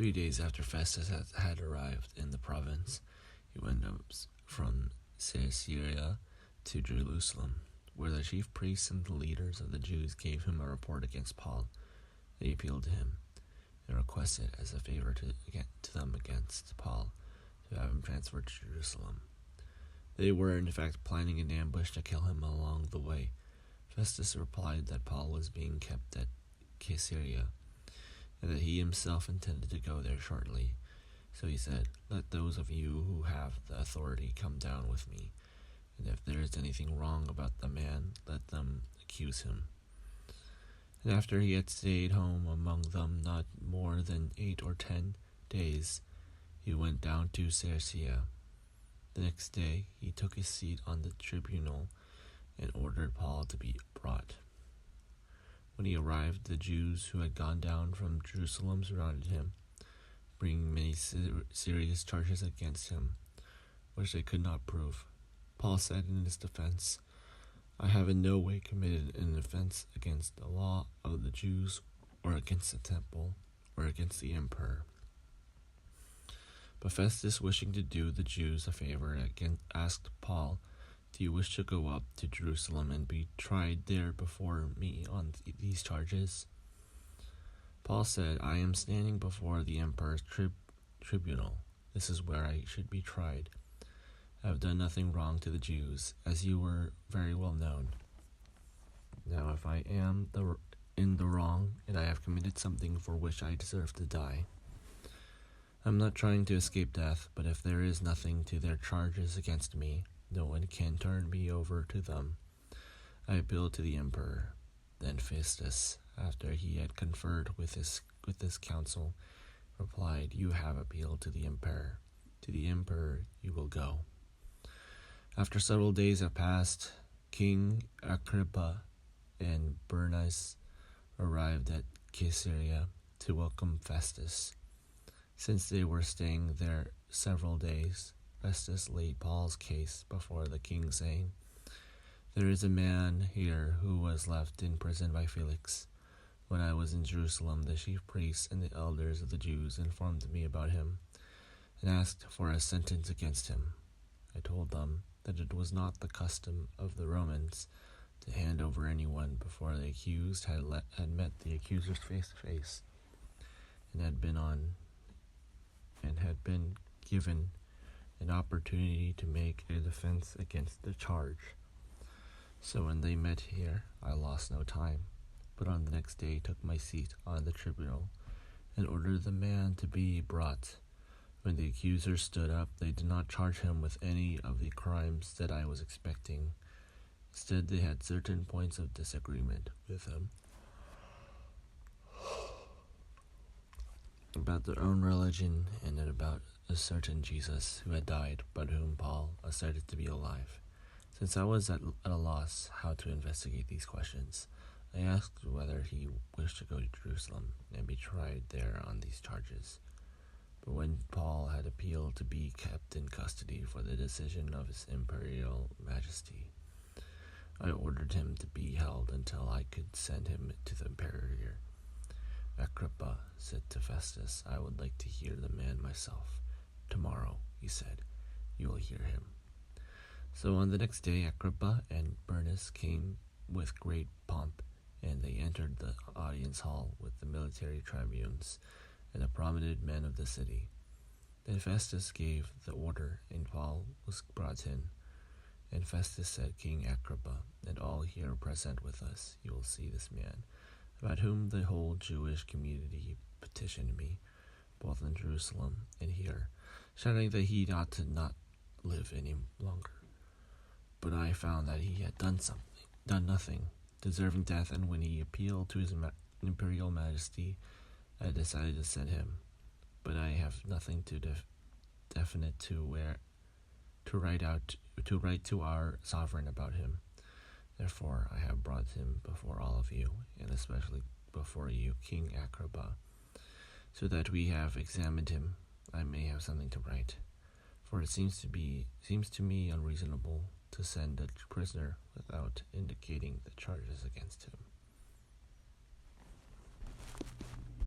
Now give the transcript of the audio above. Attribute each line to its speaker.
Speaker 1: 3 days after Festus had arrived in the province, he went up from Caesarea to Jerusalem, where the chief priests and the leaders of the Jews gave him a report against Paul. They appealed to him and requested as a favor to them against Paul to have him transferred to Jerusalem. They were in fact planning an ambush to kill him along the way. Festus replied that Paul was being kept at Caesarea, and that he himself intended to go there shortly. So he said, "Let those of you who have the authority come down with me, and if there is anything wrong about the man, let them accuse him." And after he had stayed home among them not more than 8 or 10 days, he went down to Caesarea. The next day he took his seat on the tribunal and ordered Paul to be brought. When he arrived, the Jews who had gone down from Jerusalem surrounded him, bringing many serious charges against him, which they could not prove. Paul said in his defense, "I have in no way committed an offense against the law of the Jews or against the temple or against the emperor." But Festus, wishing to do the Jews a favor, again asked Paul, "Do you wish to go up to Jerusalem and be tried there before me on these charges?" Paul said, "I am standing before the emperor's tribunal. This is where I should be tried. I have done nothing wrong to the Jews, as you were very well known. Now if I am in the wrong, and I have committed something for which I deserve to die, I'm not trying to escape death, but if there is nothing to their charges against me, no one can turn me over to them. I appealed to the emperor." Then Festus, after he had conferred with this council, replied, "You have appealed to the emperor. To the emperor you will go." After several days have passed, King Agrippa and Bernice arrived at Caesarea to welcome Festus. Since they were staying there several days, Festus laid Paul's case before the king, saying, "There is a man here who was left in prison by Felix. When I was in Jerusalem, the chief priests and the elders of the Jews informed me about him and asked for a sentence against him. I told them that it was not the custom of the Romans to hand over anyone before the accused had met the accusers face to face and had been given an opportunity to make a defense against the charge. So when they met here, I lost no time, but on the next day took my seat on the tribunal and ordered the man to be brought. When the accusers stood up, they did not charge him with any of the crimes that I was expecting. Instead, they had certain points of disagreement with him about their own religion and about a certain Jesus who had died, but whom Paul asserted to be alive. Since I was at a loss how to investigate these questions, I asked whether he wished to go to Jerusalem and be tried there on these charges. But when Paul had appealed to be kept in custody for the decision of his imperial majesty, I ordered him to be held until I could send him to the emperor. Agrippa said to Festus, "I would like to hear the man myself." "Tomorrow," he said, "you will hear him." So on the next day, Agrippa and Bernice came with great pomp, and they entered the audience hall with the military tribunes and the prominent men of the city. Then Festus gave the order, and Paul was brought in. And Festus said, "King Agrippa, and all here present with us, you will see this man, about whom the whole Jewish community petitioned me, both in Jerusalem and here, shouting that he ought to not live any longer. But I found that he had done nothing, deserving death, and when he appealed to his imperial majesty, I decided to send him. But I have nothing definite to write to our sovereign about him. Therefore, I have brought him before all of you, and especially before you, King Agrippa, so that we have examined him. I may have something to write. For it seems to me unreasonable to send a prisoner without indicating the charges against him."